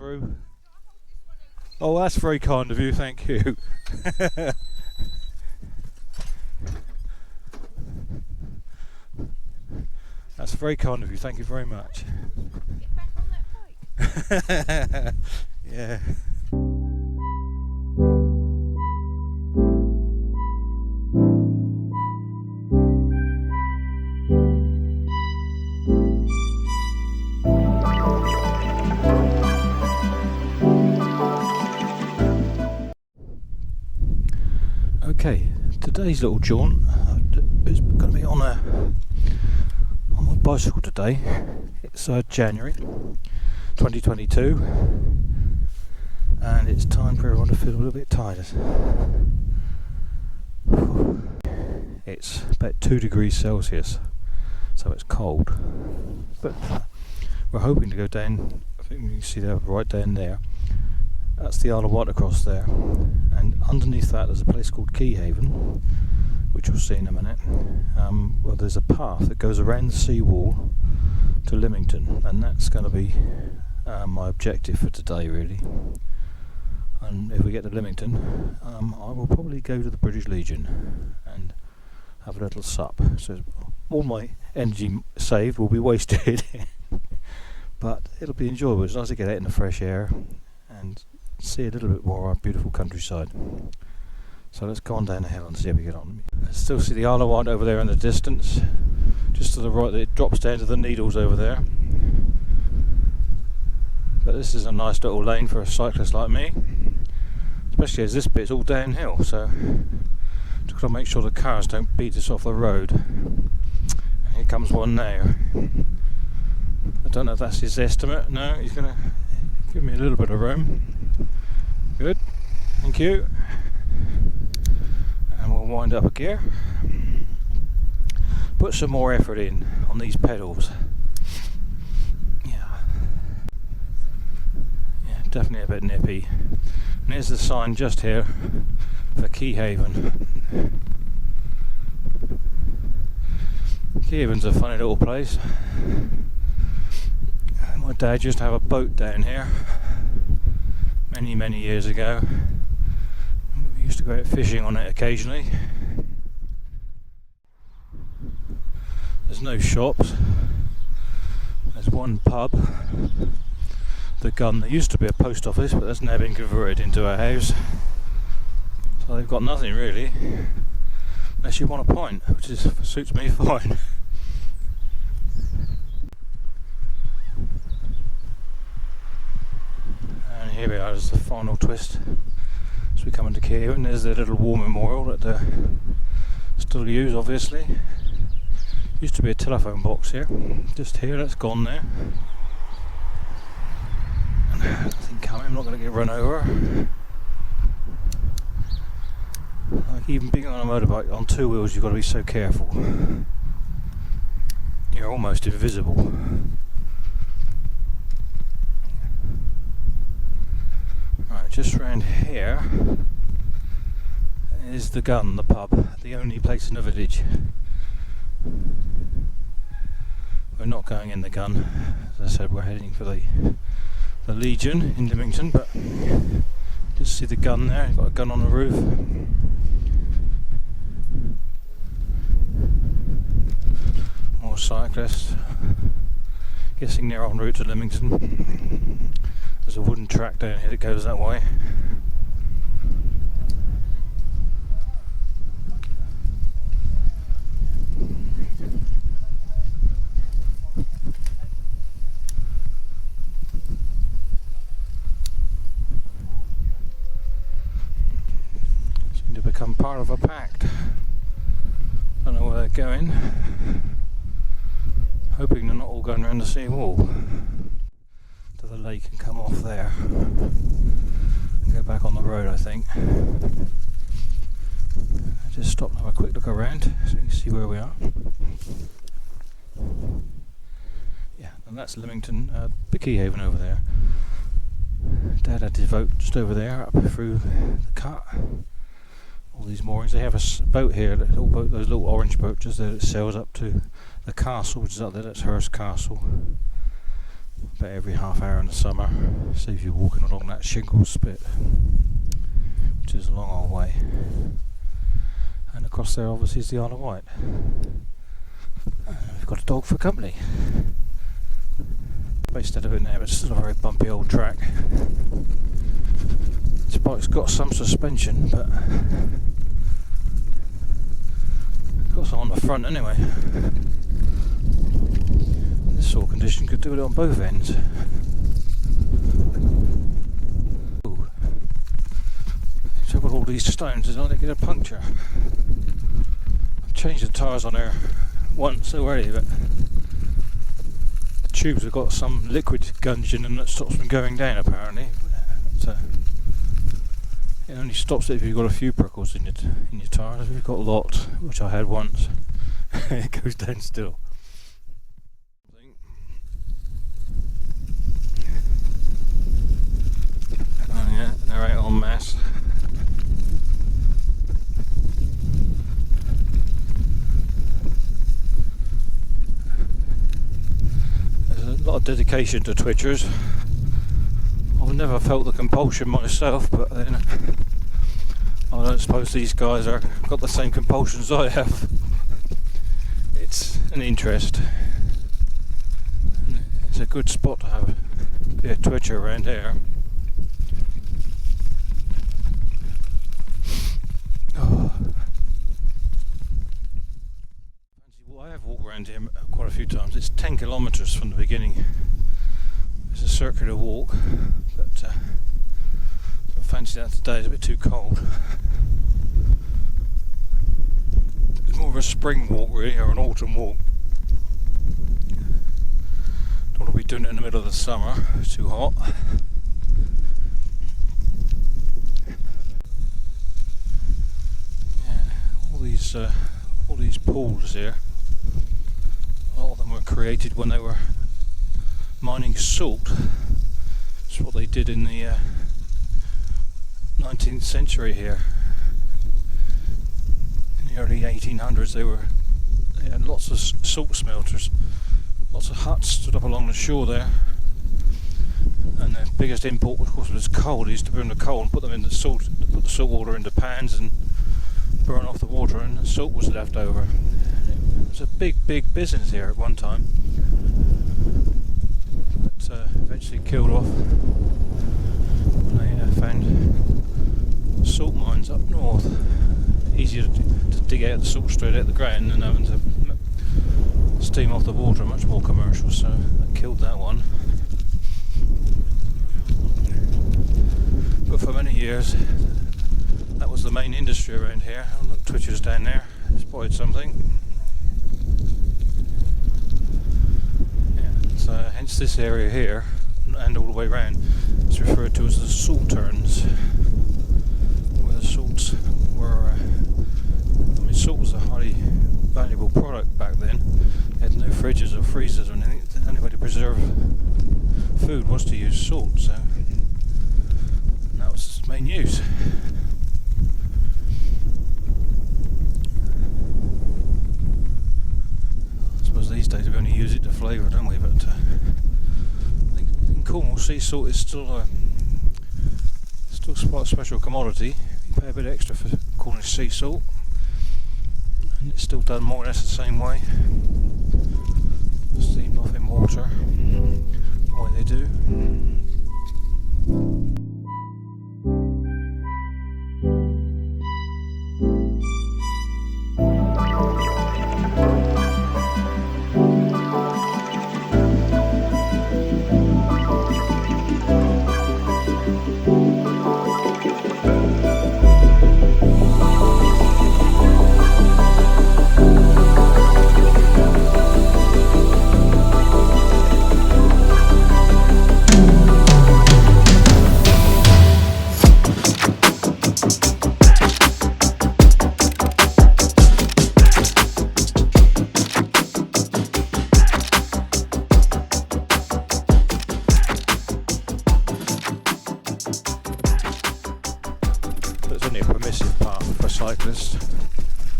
through. Oh, that's very kind of you, thank you. That's very kind of you, thank you very much. Get back on that bike. Yeah. Okay, today's little jaunt is going to be on my bicycle today. It's January 2022, and it's time for everyone to feel a little bit tired. It's about 2 degrees Celsius, so it's cold, but we're hoping to go down. I think you can see that right down there. That's the Isle of Wight across there, and underneath that there's a place called Keyhaven, which we'll see in a minute. Well, there's a path that goes around the seawall to Lymington, and that's going to be my objective for today, really. And if we get to Lymington, I will probably go to the British Legion and have a little sup. So all my energy saved will be wasted, but it'll be enjoyable. It's nice to get out in the fresh air and see a little bit more of our beautiful countryside. So let's go on down the hill and see how we get on. I still see the Isle of Wight over there in the distance, just to the right. It drops down to the Needles over there. But this is a nice little lane for a cyclist like me, especially as this bit's all downhill, so just got to make sure the cars don't beat us off the road. And here comes one now. I don't know if that's his estimate. No, he's going to give me a little bit of room. Good, thank you. And we'll wind up a gear. Put some more effort in on these pedals. Yeah, definitely a bit nippy. And here's the sign just here for Keyhaven. Keyhaven's a funny little place. My dad used to have a boat down here many years ago. We used to go out fishing on it occasionally. There's no shops. There's one pub, the Gun. There used to be a post office, but that's now been converted into a house. So they've got nothing really, unless you want a pint, which suits me fine. And here we are, as the final twist as we come into Keyhaven. There's the little war memorial that they still use, obviously. Used to be a telephone box here, just here. That's gone now. And nothing coming. I'm not going to get run over. Like, even being on a motorbike on 2 wheels, you've got to be so careful. You're almost invisible. Right, just round here is the Gun, the pub, the only place in the village. We're not going in the Gun. As I said, we're heading for the Legion in Lymington, but just see the Gun there. You've got a gun on the roof. More cyclists. Guessing they're en route to Lymington. There's a wooden track down here that goes that way. Seem to become part of a pact. Don't know where they're going. Hoping they're not all going around the sea wall to the lake and come off there and go back on the road, I think. I just stop and have a quick look around so you can see where we are. Yeah, and that's Lymington, Keyhaven over there. Dad had his boat just over there, up through the cut. All these moorings. They have a boat here, a little boat, those little orange boats just there that sails up to the castle, which is up there. That's Hurst Castle. about every half hour in the summer. See if you're walking along that shingles bit, which is a long old way. And across there obviously is the Isle of Wight. We've got a dog for company. Based out of it there, but it's still a very bumpy old track. This bike's got some suspension, but got some on the front anyway. This sort of condition could do it on both ends. Ooh. The trouble with all these stones is I don't get a puncture. I've changed the tyres on there once already, but the tubes have got some liquid gunge in them that stops them going down apparently. But, it only stops it if you've got a few prickles in your tyres. If you've got a lot, which I had once, it goes down still. Oh yeah, they're out en masse. There's a lot of dedication to Twitchers. I've never felt the compulsion myself, but then I don't suppose these guys are got the same compulsion as I have. It's an interest. It's a good spot to have a Twitcher around here. Oh. Well, I have walked around here quite a few times. It's 10 kilometres from the beginning. It's a circular walk, but I fancy that today. It's a bit too cold. It's more of a spring walk really, or an autumn walk. Don't want to be doing it in the middle of the summer, it's too hot. Yeah, all these pools here, a lot of them were created when they were mining salt. That's what they did in the 19th century here. In the early 1800s they had lots of salt smelters. Lots of huts stood up along the shore there. And the biggest import of course was coal. They used to burn the coal and put them in the salt, put the salt water into pans and burn off the water, and the salt was left over. It was a big business here at one time. Eventually killed off when they found salt mines up north. Easier to dig out the salt straight out of the ground than having to steam off the water, much more commercial, so that killed that one. But for many years that was the main industry around here. Oh, look, Twitcher's down there, spotted something. So hence this area here and all the way around is referred to as the salterns, where the salts were salt was a highly valuable product back then. They had no fridges or freezers or anything. The only way to preserve food was to use salt, so that was its main use. These days we only use it to flavour, don't we? But I think in Cornwall sea salt is still quite a special commodity. You pay a bit extra for Cornish sea salt, and it's still done more or less the same way, steamed off in water the way they do. Cyclists,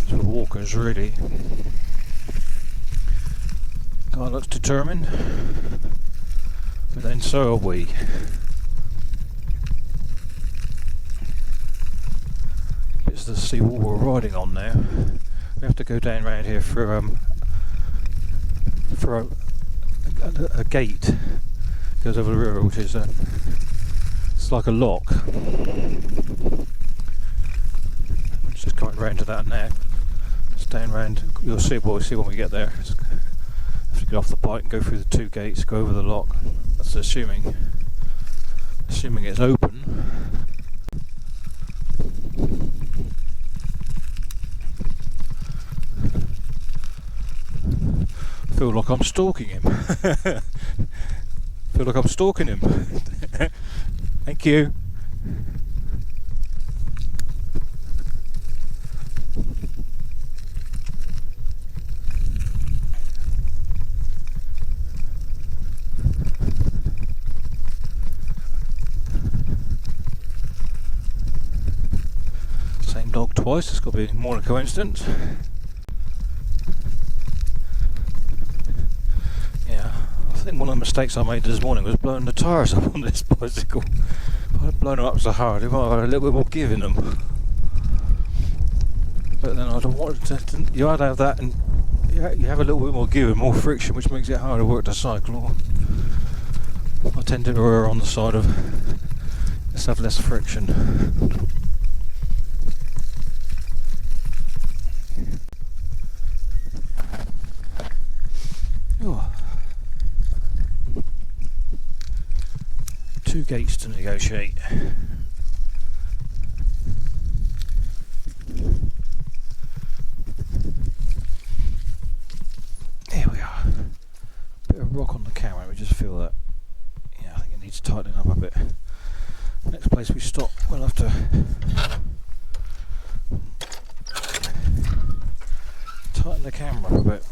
sort of walkers really. Guy looks determined. But then so are we. It's the seawall we're riding on now. We have to go down around here for a gate. Goes over the river, which is it's like a lock. Let's just coming round to that now. It's down round. You'll see, we'll see when we get there. Have to get off the bike and go through the two gates, go over the lock. That's assuming it's open. Feel like I'm stalking him. Feel like I'm stalking him. Thank you. Same dog twice, it's got to be more than a coincidence. I think one of the mistakes I made this morning was blowing the tyres up on this bicycle. If I'd blown them up so hard, it might have had a little bit more give in them. But then I'd have wanted to, you either have that and you have a little bit more give and more friction, which makes it harder work to cycle. Or I tend to err on the side of let's have less friction. Oh. Two gates to negotiate. There we are. Bit of rock on the camera, we just feel that. Yeah, I think it needs tightening up a bit. Next place we stop, we'll have to tighten the camera a bit.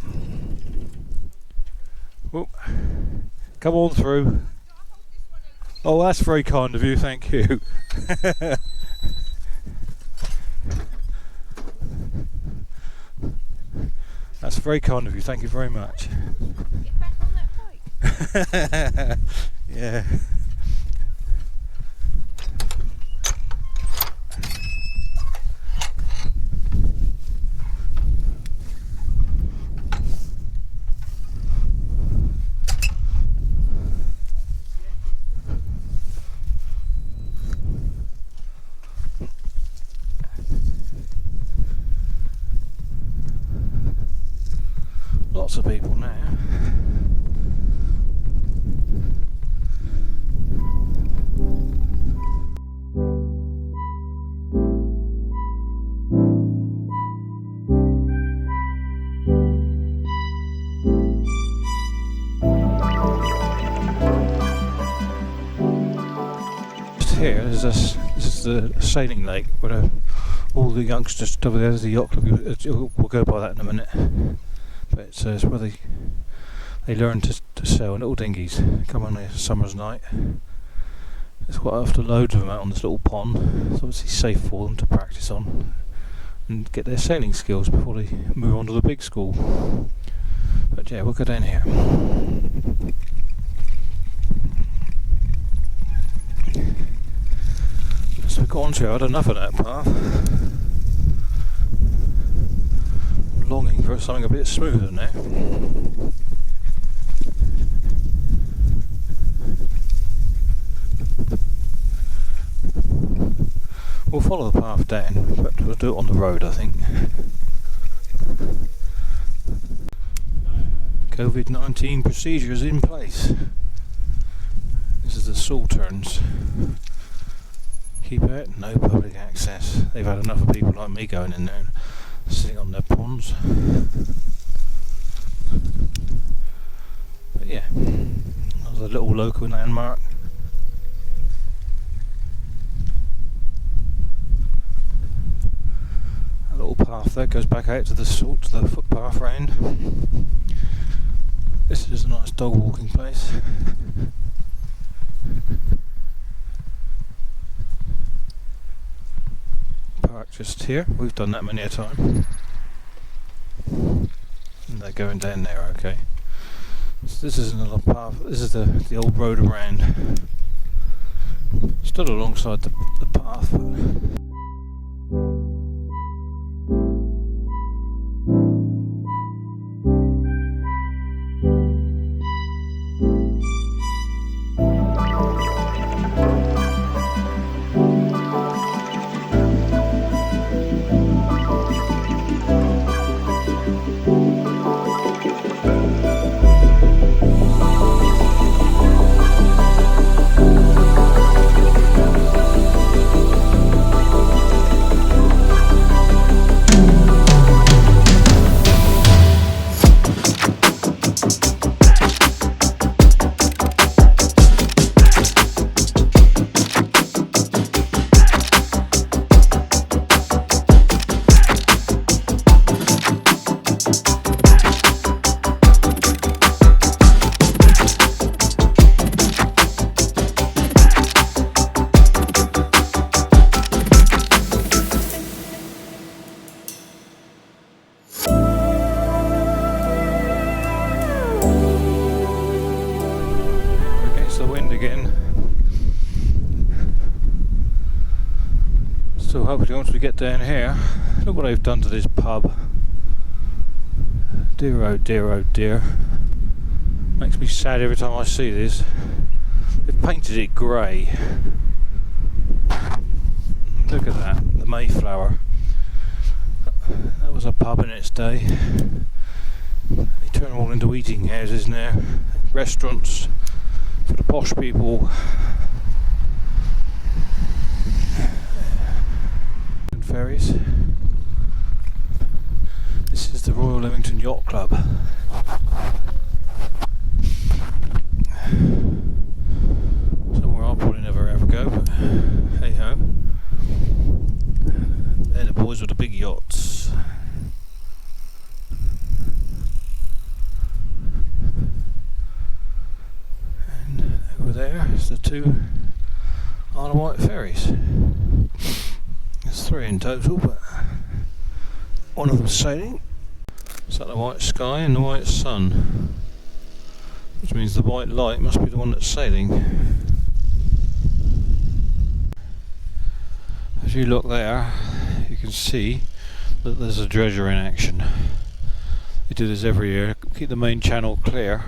Whoop. Come on through. Oh, that's very kind of you, thank you. That's very kind of you, thank you very much. Get back on that bike. Yeah. Lots of people now. Just here, this is the sailing lake where all the youngsters over there. There's the yacht club. We'll go by that in a minute. But it's where they learn to sail in little dinghies. Come on a summer's night. There's quite often loads of them out on this little pond. It's obviously safe for them to practice on and get their sailing skills before they move on to the big school. But yeah, we'll go down here. So we've got onto, I had enough of that path. Longing for something a bit smoother now. We'll follow the path down, but we'll do it on the road, I think. COVID-19 procedures in place. This is the Salterns. Keep out, no public access. They've had enough of people like me going in there and sitting on their ponds. But yeah, that was a little local landmark. A little path there goes back out to the footpath round. This is a nice dog walking place. Park just here, we've done that many a time. And they're going down there, okay. It's this is another path. This is the old road around. Stood alongside the path. So hopefully once we get down here, look what they've done to this pub. Dear oh dear oh dear. Makes me sad every time I see this. They've painted it grey. Look at that, the Mayflower. That was a pub in its day. They turn them all into eating houses now. Restaurants for the posh people. Ferries. This is the Royal Lymington Yacht Club. Somewhere I'll probably never ever go, but hey ho. They're the boys with the big yachts. And over there is the two Isle of Wight ferries. There's three in total, but one of them's sailing. Is that the white sky and the white sun? Which means the white light must be the one that's sailing. As you look there, you can see that there's a dredger in action. They do this every year, keep the main channel clear.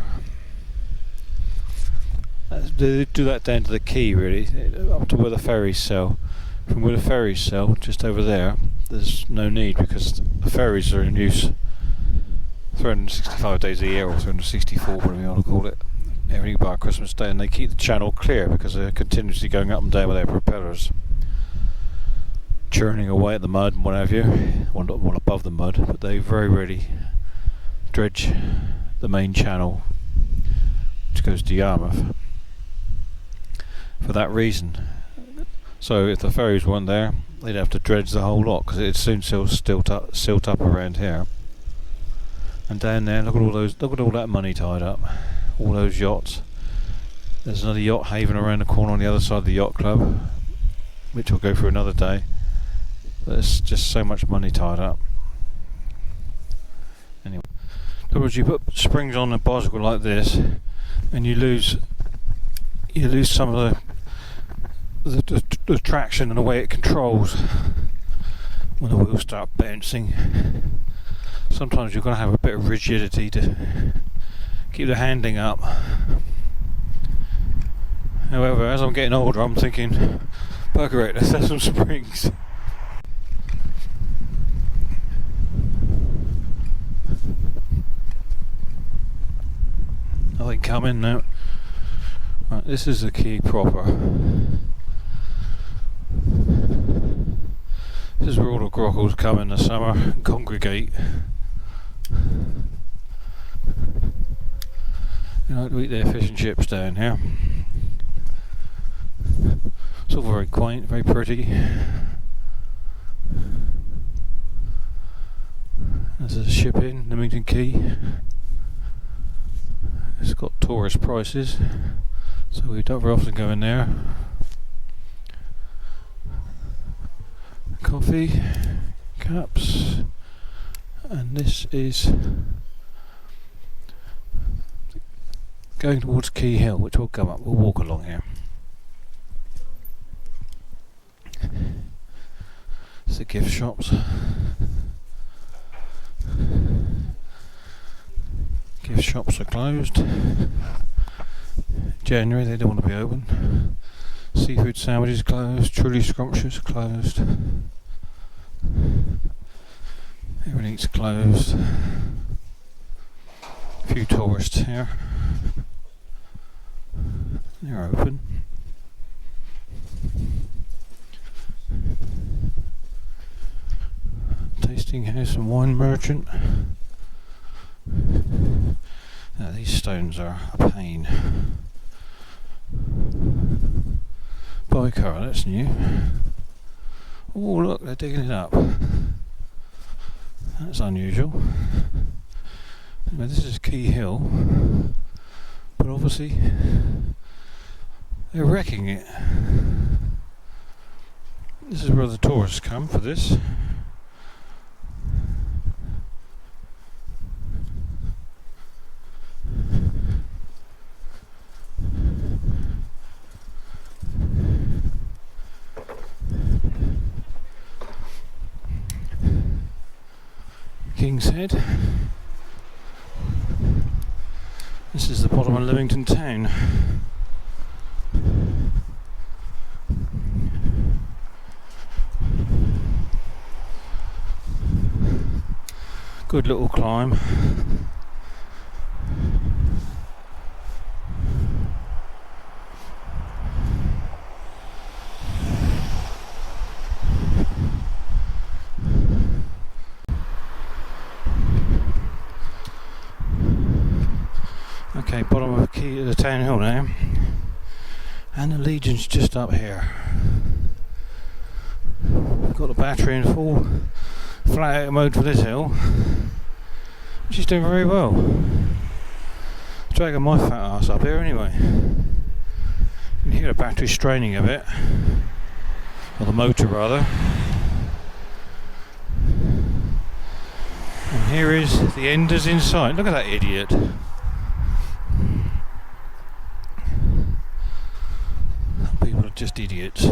They do that down to the quay really, up to where the ferries sail. From where the ferries sail, just over there, there's no need because the ferries are in use 365 days a year, or 364, whatever you want to call it, every bar Christmas Day, and they keep the channel clear because they're continuously going up and down with their propellers, churning away at the mud and what have you. Well, not one above the mud, but they very rarely dredge the main channel, which goes to Yarmouth, for that reason. So if the ferries weren't there, they'd have to dredge the whole lot because it'd soon silt up around here. And down there, look at all that money tied up, all those yachts. There's another yacht haven around the corner on the other side of the yacht club, which we'll go through another day. There's just so much money tied up. Anyway, in other words, you put springs on a bicycle like this, and you lose some of the traction and the way it controls when the wheels start bouncing. Sometimes you're going to have a bit of rigidity to keep the handling up. However, as I'm getting older, I'm thinking, bugger it, let's have some springs. Nothing coming now. Right, this is the quay proper. This is where all the groggles come in the summer and congregate. They like to eat their fish and chips down here. It's all very quaint, very pretty. There's a ship in Lymington Quay. It's got tourist prices, so we don't very often go in there. Coffee, cups, and this is going towards Key Hill, which will come up. We'll walk along here. It's the gift shops. Gift shops are closed. January, they don't want to be open. Seafood sandwiches closed. Truly Scrumptious closed. Everything's closed. A few tourists here. They're open. Tasting house and wine merchant. Now these stones are a pain. Bicar, that's new. Oh look, they're digging it up. That's unusual. Now this is Key Hill, but obviously they're wrecking it. This is where the tourists come for this. King's Head. This is the bottom of Lymington town. Good little climb. Okay, bottom of the town hill now, and the Legion's just up here. Got the battery in full flat out mode for this hill. She's doing very well. Dragging my fat ass up here anyway. You can hear the battery straining a bit, or the motor rather. And here is the Enders in sight. Look at that idiot. People are just idiots.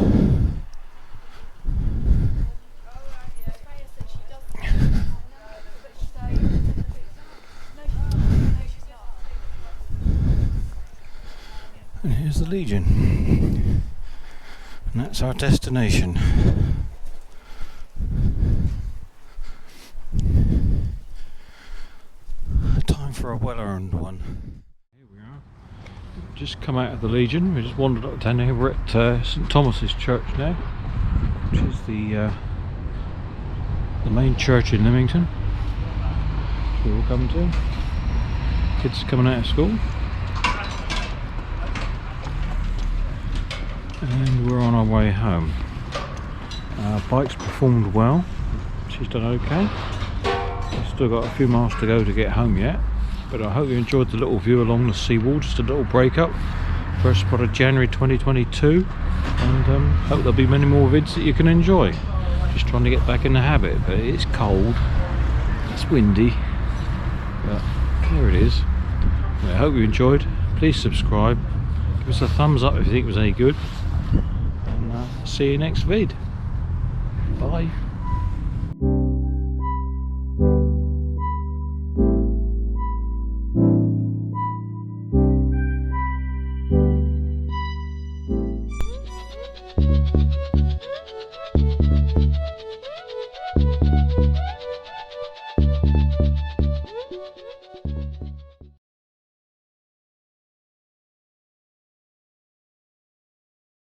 And here's the Legion, and that's our destination. Time for a well-earned one. Here we are. Just come out of the Legion. We just wandered up down here. We're at St Thomas's Church now, which is the main church in Lymington. Which we're all coming to. Kids coming out of school. And we're on our way home. Our bike's performed well. She's done okay. We've still got a few miles to go to get home yet. But I hope you enjoyed the little view along the seawall. Just a little break up. First spot of January 2022. And hope there'll be many more vids that you can enjoy. Just trying to get back in the habit. But it's cold. It's windy. But here it is. I hope you enjoyed. Please subscribe. Give us a thumbs up if you think it was any good. And see you next vid. Bye.